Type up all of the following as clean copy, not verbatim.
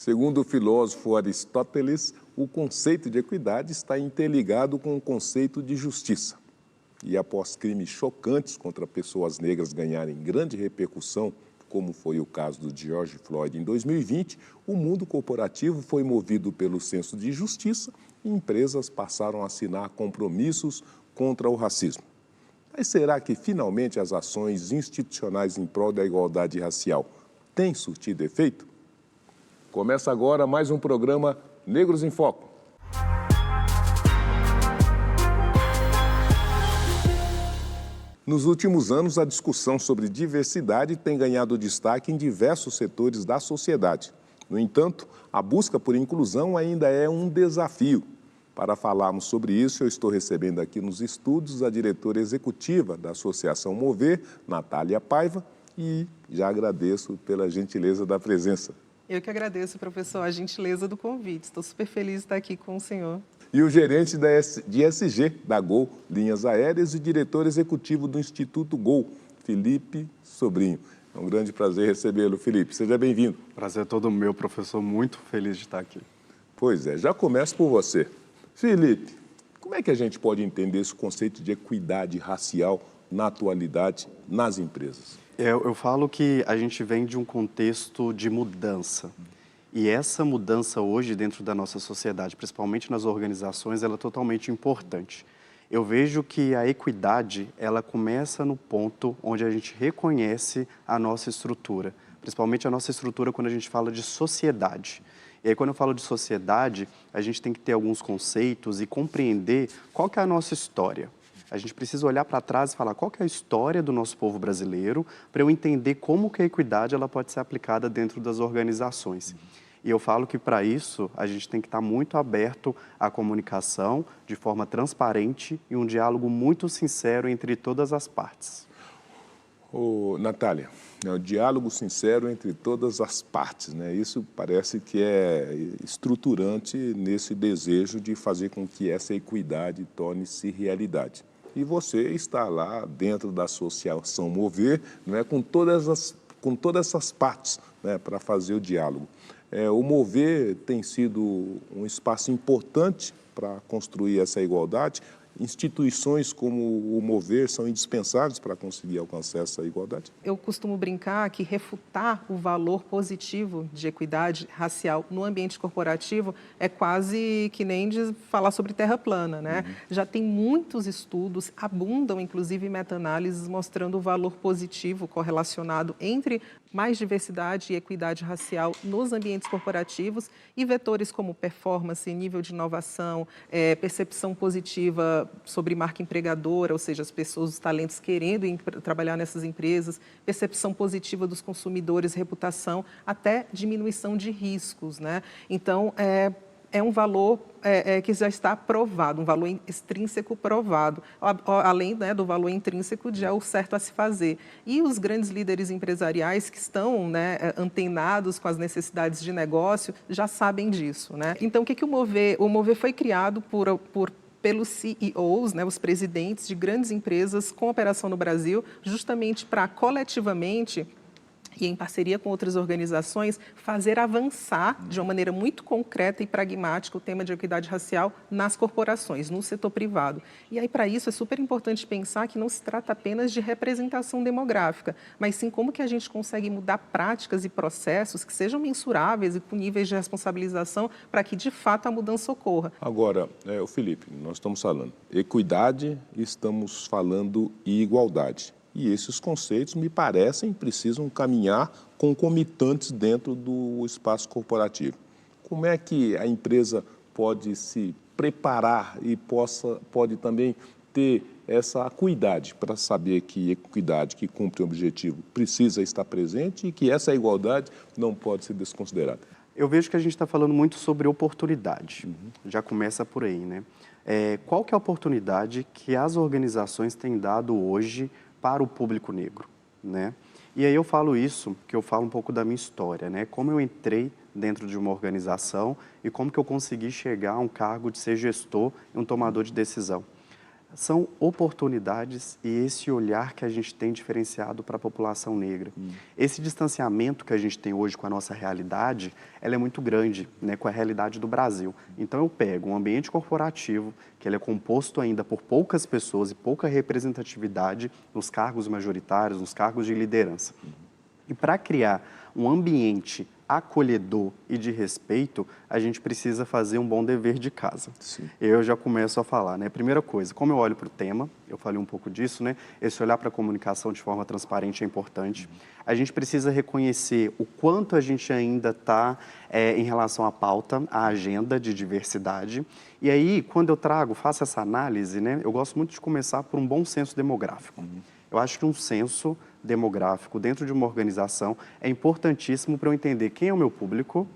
Segundo o filósofo Aristóteles, o conceito de equidade está interligado com o conceito de justiça. E após crimes chocantes contra pessoas negras ganharem grande repercussão, como foi o caso do George Floyd em 2020, o mundo corporativo foi movido pelo senso de justiça e empresas passaram a assinar compromissos contra o racismo. Mas será que finalmente as ações institucionais em prol da igualdade racial têm surtido efeito? Começa agora mais um programa Negros em Foco. Nos últimos anos, a discussão sobre diversidade tem ganhado destaque em diversos setores da sociedade. No entanto, a busca por inclusão ainda é um desafio. Para falarmos sobre isso, eu estou recebendo aqui nos estúdios a diretora executiva da Associação Mover, Natália Paiva, e já agradeço pela gentileza da presença. Eu que agradeço, professor, a gentileza do convite. Estou super feliz de estar aqui com o senhor. E o gerente de SG da Gol Linhas Aéreas e diretor executivo do Instituto Gol, Felipe Sobrinho. É um grande prazer recebê-lo, Felipe. Seja bem-vindo. Prazer é todo meu, professor. Muito feliz de estar aqui. Pois é, já começo por você. Felipe, como é que a gente pode entender esse conceito de equidade racial na atualidade nas empresas? Eu falo que a gente vem de um contexto de mudança. E essa mudança hoje dentro da nossa sociedade, principalmente nas organizações, ela é totalmente importante. Eu vejo que a equidade, ela começa no ponto onde a gente reconhece a nossa estrutura, principalmente a nossa estrutura quando a gente fala de sociedade. E aí, quando eu falo de sociedade, a gente tem que ter alguns conceitos e compreender qual que é a nossa história. A gente precisa olhar para trás e falar qual que é a história do nosso povo brasileiro para eu entender como que a equidade ela pode ser aplicada dentro das organizações. E eu falo que, para isso, a gente tem que estar muito aberto à comunicação de forma transparente e um diálogo muito sincero entre todas as partes. Natália, o diálogo sincero entre todas as partes, né? Isso parece que é estruturante nesse desejo de fazer com que essa equidade torne-se realidade. E você está lá dentro da Associação Mover, não é, com todas essas partes, né, para fazer o diálogo. O Mover tem sido um espaço importante para construir essa igualdade. Instituições como o Mover são indispensáveis para conseguir alcançar essa igualdade? Eu costumo brincar que refutar o valor positivo de equidade racial no ambiente corporativo é quase que nem de falar sobre terra plana, né? Já tem muitos estudos, abundam inclusive meta-análises mostrando o valor positivo correlacionado entre mais diversidade e equidade racial nos ambientes corporativos e vetores como performance, nível de inovação, percepção positiva sobre marca empregadora, ou seja, as pessoas, os talentos querendo trabalhar nessas empresas, percepção positiva dos consumidores, reputação, até diminuição de riscos, né? Então, é um valor que já está provado, um valor extrínseco provado, além, né, do valor intrínseco de é o certo a se fazer. E os grandes líderes empresariais que estão, né, antenados com as necessidades de negócio já sabem disso, né? Então, o que o Mover? O Mover foi criado pelos CEOs, né, os presidentes de grandes empresas com operação no Brasil, justamente para coletivamente e em parceria com outras organizações, fazer avançar de uma maneira muito concreta e pragmática o tema de equidade racial nas corporações, no setor privado. E aí, para isso, é super importante pensar que não se trata apenas de representação demográfica, mas sim como que a gente consegue mudar práticas e processos que sejam mensuráveis e com níveis de responsabilização para que, de fato, a mudança ocorra. Agora, Felipe, nós estamos falando equidade, estamos falando igualdade. E esses conceitos, me parecem, precisam caminhar concomitantes dentro do espaço corporativo. Como é que a empresa pode se preparar e pode também ter essa acuidade para saber que equidade que cumpre o objetivo precisa estar presente e que essa igualdade não pode ser desconsiderada? Eu vejo que a gente está falando muito sobre oportunidade. Já começa por aí, né? Qual que é a oportunidade que as organizações têm dado hoje para o público negro, né? E aí eu falo isso, que eu falo um pouco da minha história, né? Como eu entrei dentro de uma organização e como que eu consegui chegar a um cargo de ser gestor e um tomador de decisão. São oportunidades e esse olhar que a gente tem diferenciado para a população negra. Esse distanciamento que a gente tem hoje com a nossa realidade, ela é muito grande, né, com a realidade do Brasil. Então eu pego um ambiente corporativo, que ele é composto ainda por poucas pessoas e pouca representatividade nos cargos majoritários, nos cargos de liderança. E para criar um ambiente acolhedor e de respeito, a gente precisa fazer um bom dever de casa. Sim. Eu já começo a falar, né? Primeira coisa, como eu olho para o tema, eu falei um pouco disso, né? Esse olhar para a comunicação de forma transparente é importante. A gente precisa reconhecer o quanto a gente ainda está em relação à pauta, à agenda de diversidade. E aí, quando eu faço essa análise, né? Eu gosto muito de começar por um bom senso demográfico. Eu acho que um censo demográfico dentro de uma organização é importantíssimo para eu entender quem é o meu público,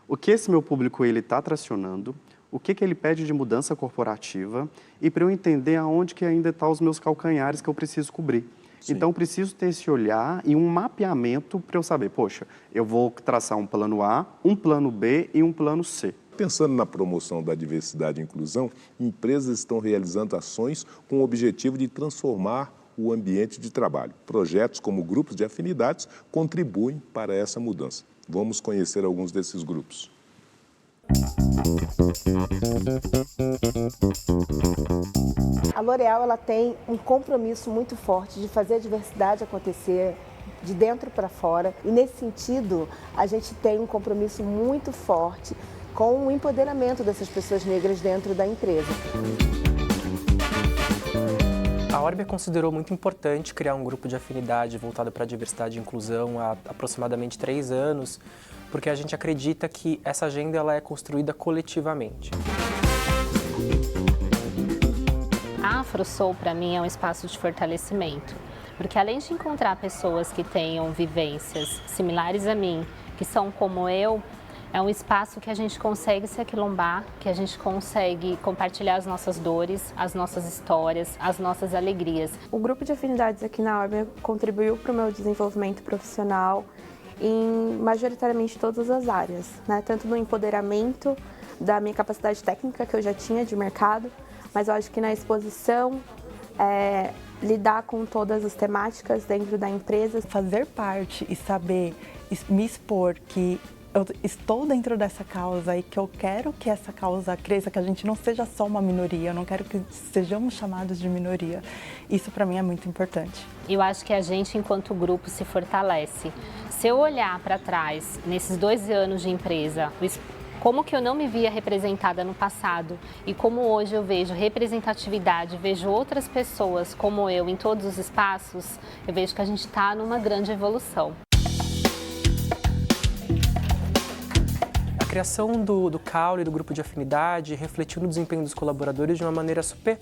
o que esse meu público está tracionando, o que ele pede de mudança corporativa e para eu entender aonde que ainda estão os meus calcanhares que eu preciso cobrir. Sim. Então, preciso ter esse olhar e um mapeamento para eu saber, poxa, eu vou traçar um plano A, um plano B e um plano C. Pensando na promoção da diversidade e inclusão, empresas estão realizando ações com o objetivo de transformar o ambiente de trabalho. Projetos como grupos de afinidades contribuem para essa mudança. Vamos conhecer alguns desses grupos. A L'Oréal ela tem um compromisso muito forte de fazer a diversidade acontecer de dentro para fora e nesse sentido a gente tem um compromisso muito forte com o empoderamento dessas pessoas negras dentro da empresa. A Orbia considerou muito importante criar um grupo de afinidade voltado para a diversidade e inclusão há aproximadamente 3 anos, porque a gente acredita que essa agenda ela é construída coletivamente. A AfroSoul, para mim, é um espaço de fortalecimento, porque além de encontrar pessoas que tenham vivências similares a mim, que são como eu, é um espaço que a gente consegue se aquilombar, que a gente consegue compartilhar as nossas dores, as nossas histórias, as nossas alegrias. O grupo de afinidades aqui na Orbia contribuiu para o meu desenvolvimento profissional em majoritariamente todas as áreas, né? Tanto no empoderamento da minha capacidade técnica que eu já tinha de mercado, mas eu acho que na exposição, lidar com todas as temáticas dentro da empresa. Fazer parte e saber me expor que eu estou dentro dessa causa e que eu quero que essa causa cresça, que a gente não seja só uma minoria, eu não quero que sejamos chamados de minoria. Isso para mim é muito importante. Eu acho que a gente, enquanto grupo, se fortalece. Se eu olhar para trás, nesses 2 anos de empresa, como que eu não me via representada no passado e como hoje eu vejo representatividade, vejo outras pessoas como eu em todos os espaços, eu vejo que a gente está numa grande evolução. A criação do Caule, do grupo de afinidade, refletiu no desempenho dos colaboradores de uma maneira super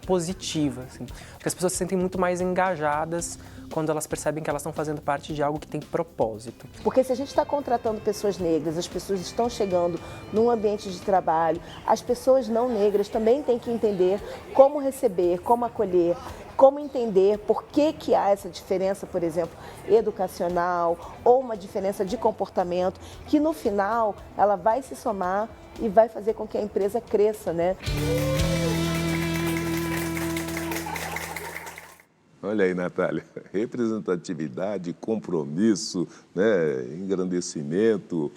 positiva. Assim. Acho que as pessoas se sentem muito mais engajadas quando elas percebem que elas estão fazendo parte de algo que tem propósito. Porque se a gente está contratando pessoas negras, as pessoas estão chegando num ambiente de trabalho, as pessoas não negras também têm que entender como receber, como acolher, como entender por que há essa diferença, por exemplo, educacional ou uma diferença de comportamento, que no final ela vai se somar e vai fazer com que a empresa cresça, né? Olha aí, Natália, representatividade, compromisso, né, engrandecimento,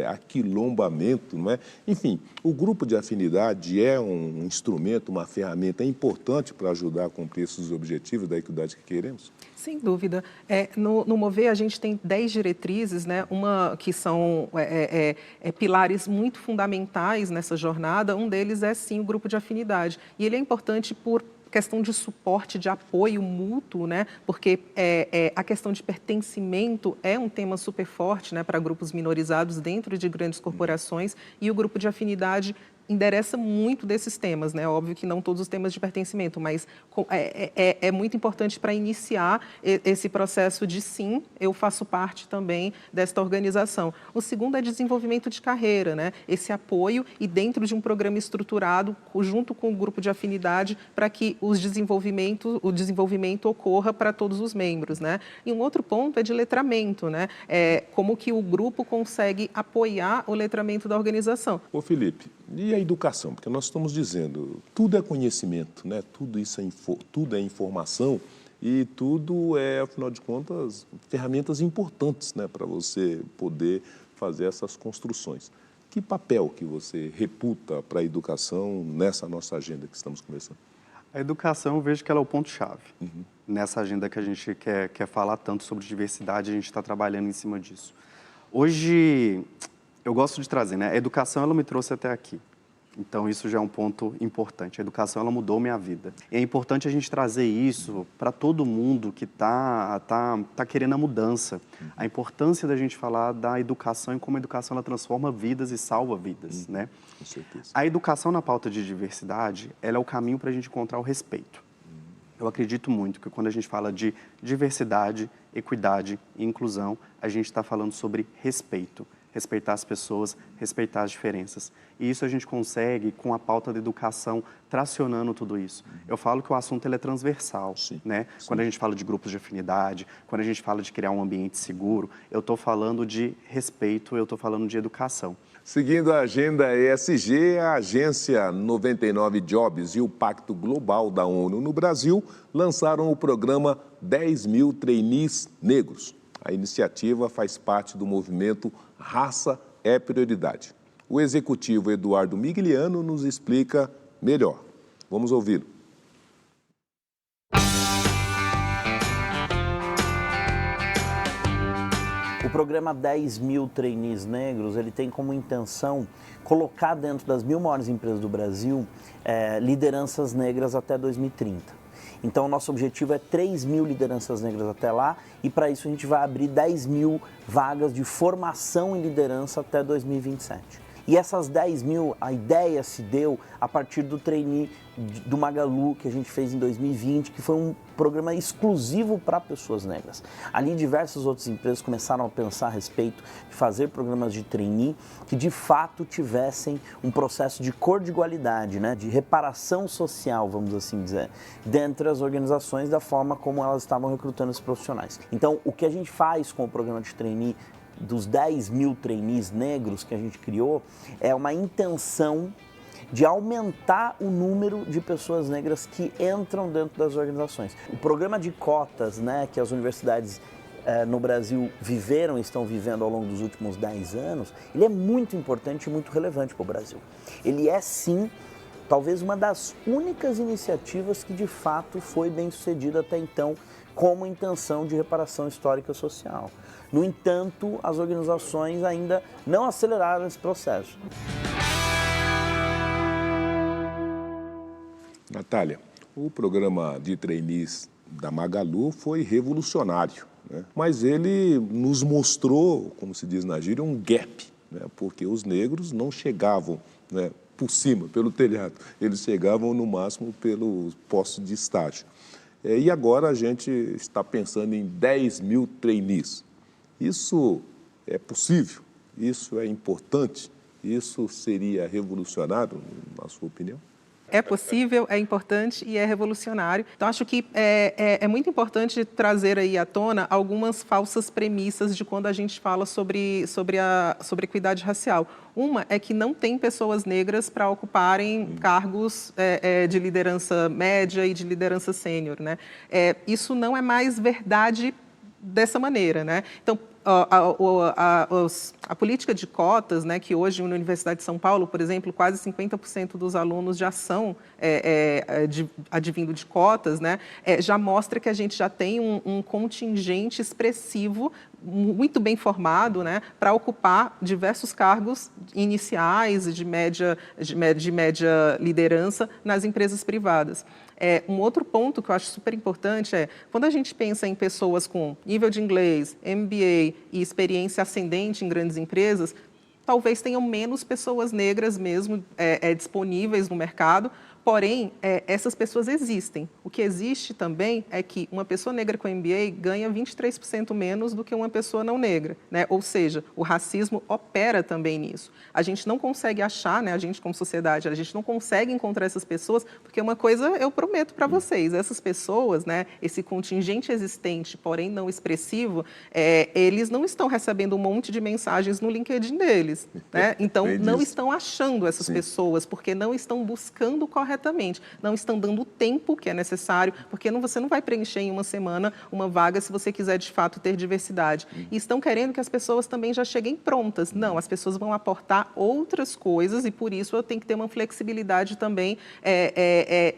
aquilombamento, não é? Enfim, o grupo de afinidade é um instrumento, uma ferramenta importante para ajudar a cumprir esses objetivos da equidade que queremos? Sem dúvida. No Mover, a gente tem 10 diretrizes, né? Uma que são pilares muito fundamentais nessa jornada. Um deles é, sim, o grupo de afinidade. E ele é importante por questão de suporte, de apoio mútuo, né? Porque a questão de pertencimento é um tema super forte, né, para grupos minorizados dentro de grandes corporações, e o grupo de afinidade endereça muito desses temas, né? Óbvio que não todos os temas de pertencimento, mas é muito importante para iniciar esse processo de sim, eu faço parte também desta organização. O segundo é desenvolvimento de carreira, né? Esse apoio e dentro de um programa estruturado, junto com o grupo de afinidade, para que o desenvolvimento ocorra para todos os membros, né? E um outro ponto é de letramento, né? Como que o grupo consegue apoiar o letramento da organização. Ô Felipe, E a educação? Porque nós estamos dizendo, tudo é conhecimento, né? Tudo é informação e tudo é, afinal de contas, ferramentas importantes, né, para você poder fazer essas construções. Que papel que você reputa para a educação nessa nossa agenda que estamos conversando? A educação, eu vejo que ela é o ponto-chave. Nessa agenda que a gente quer falar tanto sobre diversidade, a gente está trabalhando em cima disso. Hoje, eu gosto de trazer, né? A educação, ela me trouxe até aqui. Então, isso já é um ponto importante. A educação, ela mudou minha vida. E é importante a gente trazer isso para todo mundo que tá querendo a mudança. A importância da gente falar da educação e como a educação ela transforma vidas e salva vidas, né? Com certeza. A educação na pauta de diversidade, ela é o caminho para a gente encontrar o respeito. Eu acredito muito que quando a gente fala de diversidade, equidade e inclusão, a gente está falando sobre respeito. Respeitar as pessoas, respeitar as diferenças. E isso a gente consegue com a pauta da educação, tracionando tudo isso. Eu falo que o assunto ele é transversal, né? Quando a gente fala de grupos de afinidade, quando a gente fala de criar um ambiente seguro, eu estou falando de respeito, eu estou falando de educação. Seguindo a agenda ESG, a agência 99 Jobs e o Pacto Global da ONU no Brasil lançaram o programa 10 mil trainees negros. A iniciativa faz parte do movimento Raça é Prioridade. O executivo Eduardo Migliano nos explica melhor. Vamos ouvi-lo. O programa 10 mil trainees negros, ele tem como intenção colocar dentro das 1000 maiores empresas do Brasil lideranças negras até 2030. Então, o nosso objetivo é 3 mil lideranças negras até lá e, para isso, a gente vai abrir 10 mil vagas de formação em liderança até 2027. E essas 10 mil, a ideia se deu a partir do trainee do Magalu, que a gente fez em 2020, que foi um programa exclusivo para pessoas negras. Ali, diversas outras empresas começaram a pensar a respeito de fazer programas de trainee que, de fato, tivessem um processo de cor de igualdade, né, de reparação social, vamos assim dizer, dentre as organizações da forma como elas estavam recrutando esses profissionais. Então, o que a gente faz com o programa de trainee dos 10 mil trainees negros que a gente criou, é uma intenção de aumentar o número de pessoas negras que entram dentro das organizações. O programa de cotas, né, que as universidades no Brasil viveram e estão vivendo ao longo dos últimos 10 anos, ele é muito importante e muito relevante para o Brasil. Ele é, sim, talvez uma das únicas iniciativas que, de fato, foi bem sucedida até então como intenção de reparação histórica e social. No entanto, as organizações ainda não aceleraram esse processo. Natália, o programa de trainees da Magalu foi revolucionário, né? Mas ele nos mostrou, como se diz na gíria, um gap, né? Porque os negros não chegavam, né, por cima, pelo telhado, eles chegavam no máximo pelos postos de estágio. E agora a gente está pensando em 10 mil trainees. Isso é possível? Isso é importante? Isso seria revolucionário, na sua opinião? É possível, é importante e é revolucionário. Então, acho que é muito importante trazer aí à tona algumas falsas premissas de quando a gente fala sobre equidade racial. Uma é que não tem pessoas negras para ocuparem cargos de liderança média e de liderança sênior, né? Isso não é mais verdade dessa maneira, né? Então, a política de cotas, né, que hoje na Universidade de São Paulo, por exemplo, quase 50% dos alunos já são advindo de cotas, né, já mostra que a gente já tem um contingente expressivo, muito bem formado, né, para ocupar diversos cargos iniciais de média liderança nas empresas privadas. Um outro ponto que eu acho super importante é, quando a gente pensa em pessoas com nível de inglês, MBA e experiência ascendente em grandes empresas, talvez tenham menos pessoas negras mesmo disponíveis no mercado, Porém, essas pessoas existem. O que existe também é que uma pessoa negra com MBA ganha 23% menos do que uma pessoa não negra, né? Ou seja, o racismo opera também nisso. A gente não consegue achar, né, a gente como sociedade, a gente não consegue encontrar essas pessoas, porque uma coisa eu prometo para vocês, essas pessoas, né, esse contingente existente, porém não expressivo, eles não estão recebendo um monte de mensagens no LinkedIn deles, né? Então, não estão achando essas pessoas, porque não estão buscando corretamente, não estão dando o tempo que é necessário, porque você não vai preencher em uma semana uma vaga se você quiser de fato ter diversidade. E estão querendo que as pessoas também já cheguem prontas. Não, as pessoas vão aportar outras coisas e por isso eu tenho que ter uma flexibilidade também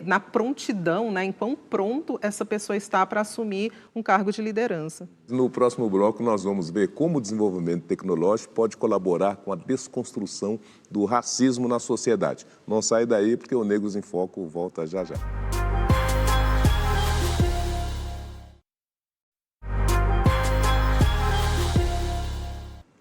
na prontidão, né, em quão pronto essa pessoa está para assumir um cargo de liderança. No próximo bloco nós vamos ver como o desenvolvimento tecnológico pode colaborar com a desconstrução do racismo na sociedade. Não sai daí porque o Negros em Foco volta já já.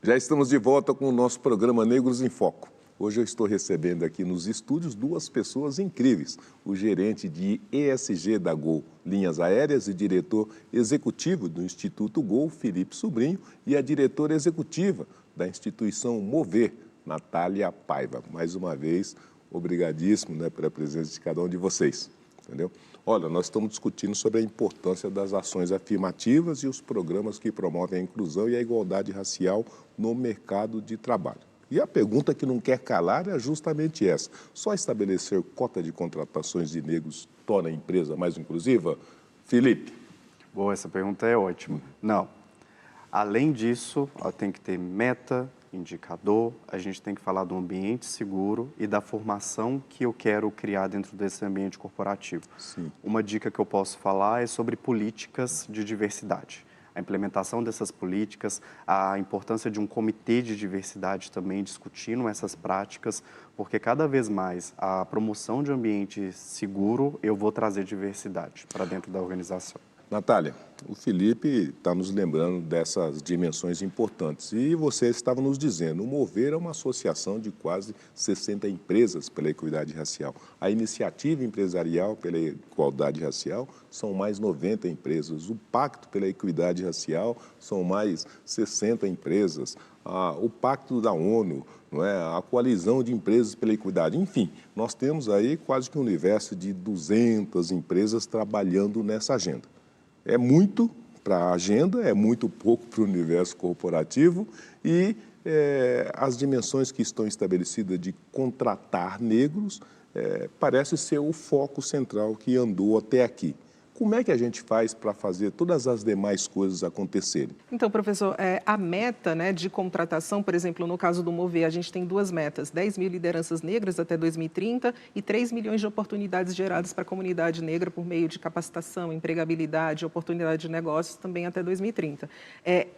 Já estamos de volta com o nosso programa Negros em Foco. Hoje eu estou recebendo aqui nos estúdios duas pessoas incríveis. O gerente de ESG da Gol Linhas Aéreas e diretor executivo do Instituto Gol, Felipe Sobrinho, e a diretora executiva da instituição Mover, Natália Paiva. Mais uma vez, obrigadíssimo, né, pela presença de cada um de vocês. Entendeu? Olha, nós estamos discutindo sobre a importância das ações afirmativas e os programas que promovem a inclusão e a igualdade racial no mercado de trabalho. E a pergunta que não quer calar é justamente essa. Só estabelecer cota de contratações de negros torna a empresa mais inclusiva? Felipe? Boa, essa pergunta é ótima. Não. Além disso, tem que ter meta, indicador, a gente tem que falar do ambiente seguro e da formação que eu quero criar dentro desse ambiente corporativo. Sim. Uma dica que eu posso falar é sobre políticas de diversidade. A implementação dessas políticas, a importância de um comitê de diversidade também discutindo essas práticas, porque cada vez mais a promoção de um ambiente seguro, eu vou trazer diversidade para dentro da organização. Natália, o Felipe está nos lembrando dessas dimensões importantes e você estava nos dizendo, o Mover é uma associação de quase 60 empresas pela equidade racial. A Iniciativa Empresarial pela Igualdade Racial são mais 90 empresas. O Pacto pela Equidade Racial são mais 60 empresas. O Pacto da ONU, não é? A Coalizão de Empresas pela Equidade. Enfim, nós temos aí quase que um universo de 200 empresas trabalhando nessa agenda. É muito para a agenda, é muito pouco para o universo corporativo e as dimensões que estão estabelecidas de contratar negros parece ser o foco central que andou até aqui. Como é que a gente faz para fazer todas as demais coisas acontecerem? Então, professor, a meta, né, de contratação, por exemplo, no caso do Mover, a gente tem duas metas, 10 mil lideranças negras até 2030 e 3 milhões de oportunidades geradas para a comunidade negra por meio de capacitação, empregabilidade, oportunidade de negócios também até 2030.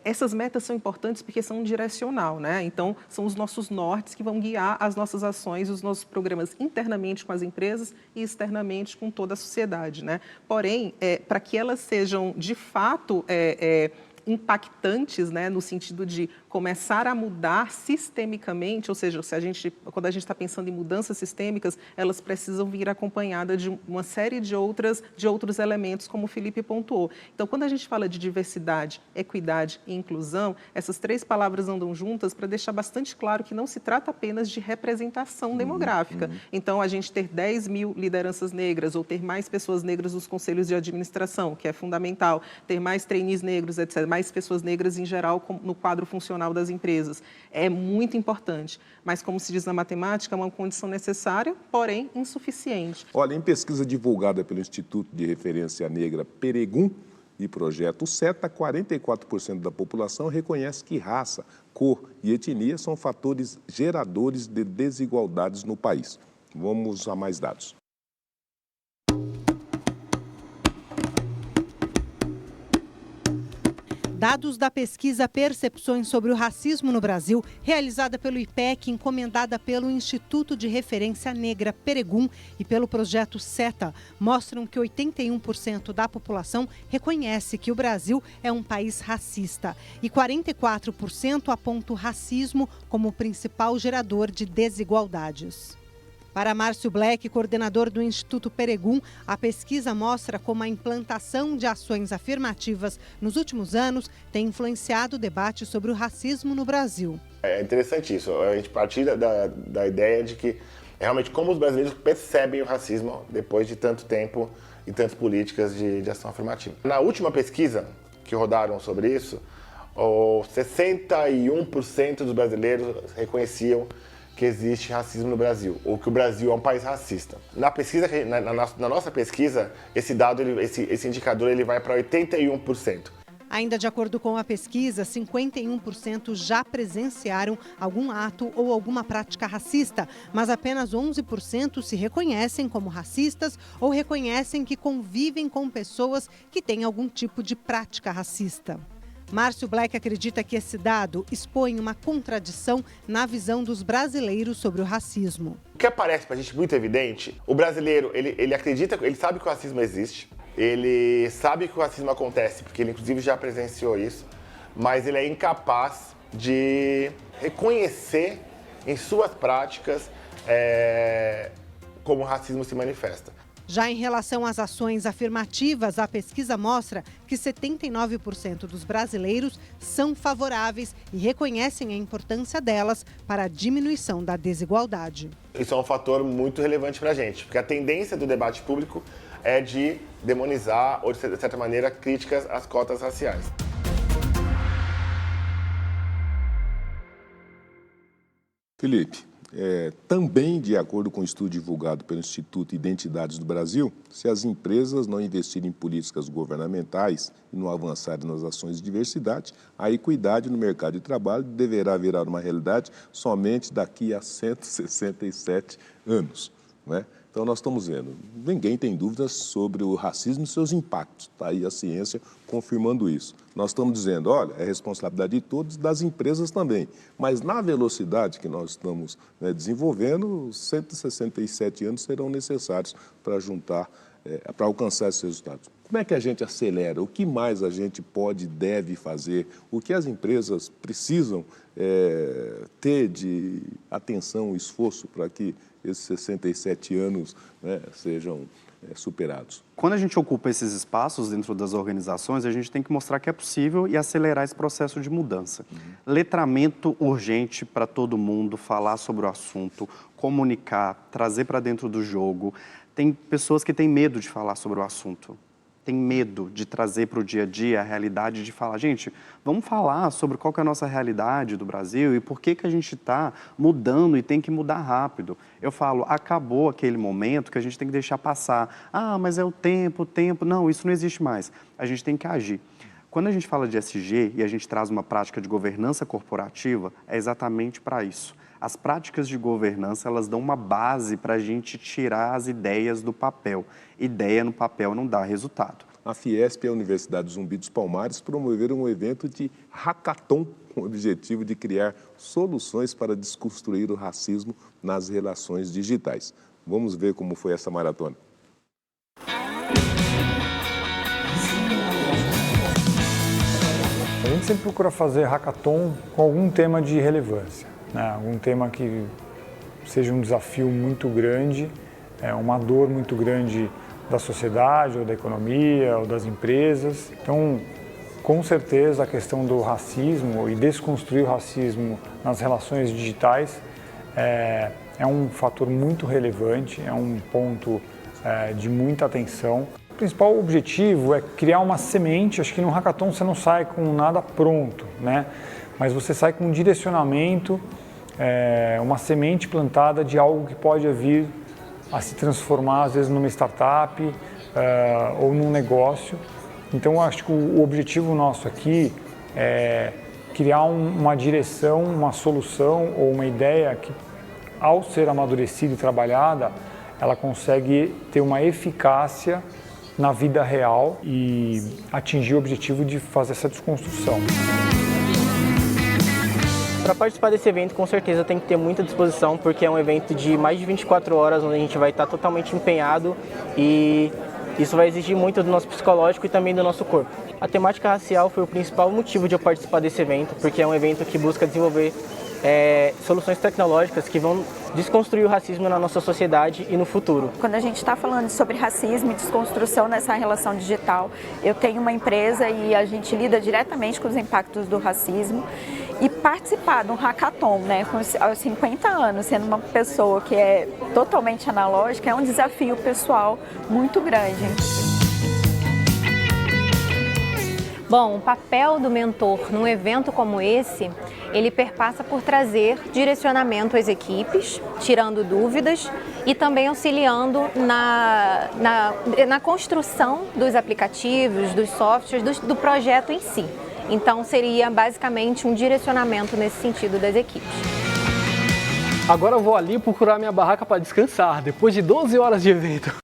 Essas metas são importantes porque são direcional, né? Então, são os nossos nortes que vão guiar as nossas ações, os nossos programas internamente com as empresas e externamente com toda a sociedade, né? Porém, para que elas sejam, de fato, impactantes, né, no sentido de começar a mudar sistemicamente, ou seja, quando a gente está pensando em mudanças sistêmicas, elas precisam vir acompanhadas de uma série de outros elementos, como o Felipe pontuou. Então, quando a gente fala de diversidade, equidade e inclusão, essas três palavras andam juntas para deixar bastante claro que não se trata apenas de representação demográfica. Então, a gente ter 10 mil lideranças negras ou ter mais pessoas negras nos conselhos de administração, que é fundamental, ter mais trainees negros, etc., mais pessoas negras em geral no quadro funcional das empresas. É muito importante, mas como se diz na matemática, é uma condição necessária, porém insuficiente. Olha, em pesquisa divulgada pelo Instituto de Referência Negra Peregum e Projeto SETA, 44% da população reconhece que raça, cor e etnia são fatores geradores de desigualdades no país. Vamos a mais dados. Dados da pesquisa Percepções sobre o Racismo no Brasil, realizada pelo IPEC, encomendada pelo Instituto de Referência Negra Peregum e pelo projeto SETA, mostram que 81% da população reconhece que o Brasil é um país racista e 44% aponta o racismo como o principal gerador de desigualdades. Para Márcio Black, coordenador do Instituto Peregum, a pesquisa mostra como a implantação de ações afirmativas nos últimos anos tem influenciado o debate sobre o racismo no Brasil. É interessante isso, a gente partir da ideia de que realmente como os brasileiros percebem o racismo depois de tanto tempo e tantas políticas de ação afirmativa. Na última pesquisa que rodaram sobre isso, 61% dos brasileiros reconheciam que existe racismo no Brasil, ou que o Brasil é um país racista. Na pesquisa, na nossa pesquisa, esse dado, esse indicador, ele vai para 81%. Ainda de acordo com a pesquisa, 51% já presenciaram algum ato ou alguma prática racista, mas apenas 11% se reconhecem como racistas ou reconhecem que convivem com pessoas que têm algum tipo de prática racista. Márcio Black acredita que esse dado expõe uma contradição na visão dos brasileiros sobre o racismo. O que aparece para a gente muito evidente, o brasileiro, ele acredita, ele sabe que o racismo existe, ele sabe que o racismo acontece, porque ele inclusive já presenciou isso, mas ele é incapaz de reconhecer em suas práticas como o racismo se manifesta. Já em relação às ações afirmativas, a pesquisa mostra que 79% dos brasileiros são favoráveis e reconhecem a importância delas para a diminuição da desigualdade. Isso é um fator muito relevante para a gente, porque a tendência do debate público é de demonizar ou, de certa maneira, críticas às cotas raciais. Felipe, também de acordo com um estudo divulgado pelo Instituto Identidades do Brasil, se as empresas não investirem em políticas governamentais e não avançarem nas ações de diversidade, a equidade no mercado de trabalho deverá virar uma realidade somente daqui a 167 anos, não é? Então, nós estamos vendo, ninguém tem dúvidas sobre o racismo e seus impactos. Está aí a ciência confirmando isso. Nós estamos dizendo, olha, é responsabilidade de todos, das empresas também. Mas na velocidade que nós estamos desenvolvendo, 167 anos serão necessários para para alcançar esses resultados. Como é que a gente acelera? O que mais a gente pode e deve fazer? O que as empresas precisam ter de atenção, esforço para que esses 67 anos sejam superados? Quando a gente ocupa esses espaços dentro das organizações, a gente tem que mostrar que é possível e acelerar esse processo de mudança. Letramento urgente para todo mundo, falar sobre o assunto, comunicar, trazer para dentro do jogo. Tem pessoas que têm medo de falar sobre o assunto. Tem medo de trazer para o dia a dia a realidade de falar, gente, vamos falar sobre qual que é a nossa realidade do Brasil e por que a gente está mudando e tem que mudar rápido. Eu falo, acabou aquele momento que a gente tem que deixar passar. Ah, mas é o tempo. Não, isso não existe mais. A gente tem que agir. Quando a gente fala de ESG e a gente traz uma prática de governança corporativa, é exatamente para isso. As práticas de governança, elas dão uma base para a gente tirar as ideias do papel. Ideia no papel não dá resultado. A Fiesp e a Universidade Zumbi dos Palmares promoveram um evento de hackathon com o objetivo de criar soluções para desconstruir o racismo nas relações digitais. Vamos ver como foi essa maratona. A gente sempre procura fazer hackathon com algum tema de relevância, né? Algum tema que seja um desafio muito grande, uma dor muito grande da sociedade, ou da economia, ou das empresas. Então, com certeza, a questão do racismo e desconstruir o racismo nas relações digitais é um fator muito relevante, é um ponto de muita atenção. O principal objetivo é criar uma semente. Acho que no hackathon você não sai com nada pronto, né? Mas você sai com um direcionamento, uma semente plantada de algo que pode vir a se transformar, às vezes, numa startup ou num negócio. Então, acho que o objetivo nosso aqui é criar uma direção, uma solução ou uma ideia que, ao ser amadurecida e trabalhada, ela consegue ter uma eficácia na vida real e atingir o objetivo de fazer essa desconstrução. Para participar desse evento, com certeza tem que ter muita disposição, porque é um evento de mais de 24 horas, onde a gente vai estar totalmente empenhado e isso vai exigir muito do nosso psicológico e também do nosso corpo. A temática racial foi o principal motivo de eu participar desse evento, porque é um evento que busca desenvolver soluções tecnológicas que vão desconstruir o racismo na nossa sociedade e no futuro. Quando a gente está falando sobre racismo e desconstrução nessa relação digital, eu tenho uma empresa e a gente lida diretamente com os impactos do racismo. E participar de um hackathon, né, aos 50 anos, sendo uma pessoa que é totalmente analógica, é um desafio pessoal muito grande. Bom, o papel do mentor num evento como esse, ele perpassa por trazer direcionamento às equipes, tirando dúvidas e também auxiliando na construção dos aplicativos, dos softwares, do projeto em si. Então, seria basicamente um direcionamento nesse sentido das equipes. Agora eu vou ali procurar minha barraca para descansar, depois de 12 horas de evento.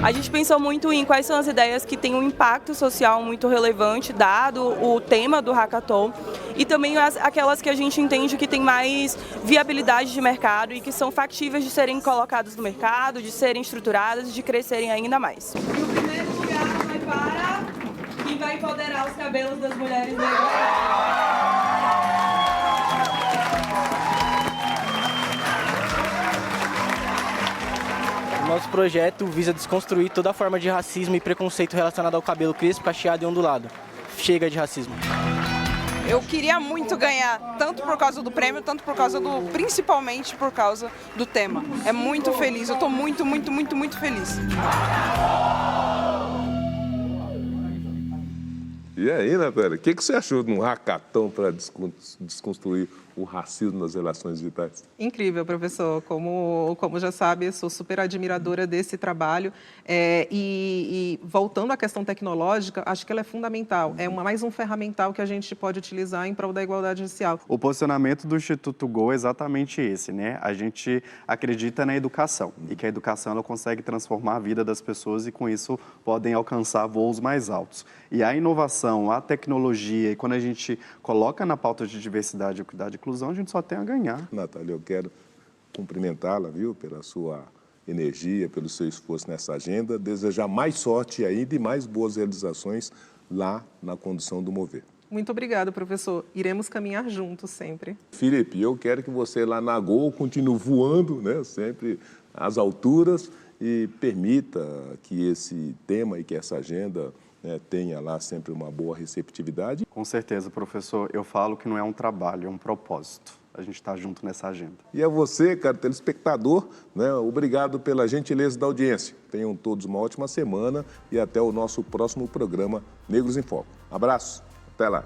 A gente pensou muito em quais são as ideias que têm um impacto social muito relevante, dado o tema do hackathon, e também aquelas que a gente entende que tem mais viabilidade de mercado e que são factíveis de serem colocadas no mercado, de serem estruturadas e de crescerem ainda mais. E o primeiro lugar vai para quem vai empoderar os cabelos das mulheres negras. Nosso projeto visa desconstruir toda forma de racismo e preconceito relacionado ao cabelo crespo, cacheado e ondulado. Chega de racismo. Eu queria muito ganhar, tanto por causa do prêmio, tanto principalmente por causa do tema. É muito feliz, eu estou muito feliz. E aí, Natália, o que você achou de um hackathon para desconstruir o racismo nas relações digitais? Incrível, professor. Como já sabe, sou super admiradora desse trabalho. E voltando à questão tecnológica, acho que ela é fundamental. É mais um ferramental que a gente pode utilizar em prol da igualdade racial. O posicionamento do Instituto Go é exatamente esse, né? A gente acredita na educação e que a educação ela consegue transformar a vida das pessoas e, com isso, podem alcançar voos mais altos. E a inovação, a tecnologia, e quando a gente coloca na pauta de diversidade, equidade e inclusão, a gente só tem a ganhar. Natália, eu quero cumprimentá-la, viu, pela sua energia, pelo seu esforço nessa agenda, desejar mais sorte ainda e mais boas realizações lá na condução do Mover. Muito obrigada, professor. Iremos caminhar juntos sempre. Felipe, eu quero que você lá na Gol continue voando, né, sempre às alturas e permita que esse tema e que essa agenda tenha lá sempre uma boa receptividade. Com certeza, professor. Eu falo que não é um trabalho, é um propósito. A gente está junto nessa agenda. E a você, cara, telespectador, né, obrigado pela gentileza da audiência. Tenham todos uma ótima semana e até o nosso próximo programa Negros em Foco. Abraço, até lá.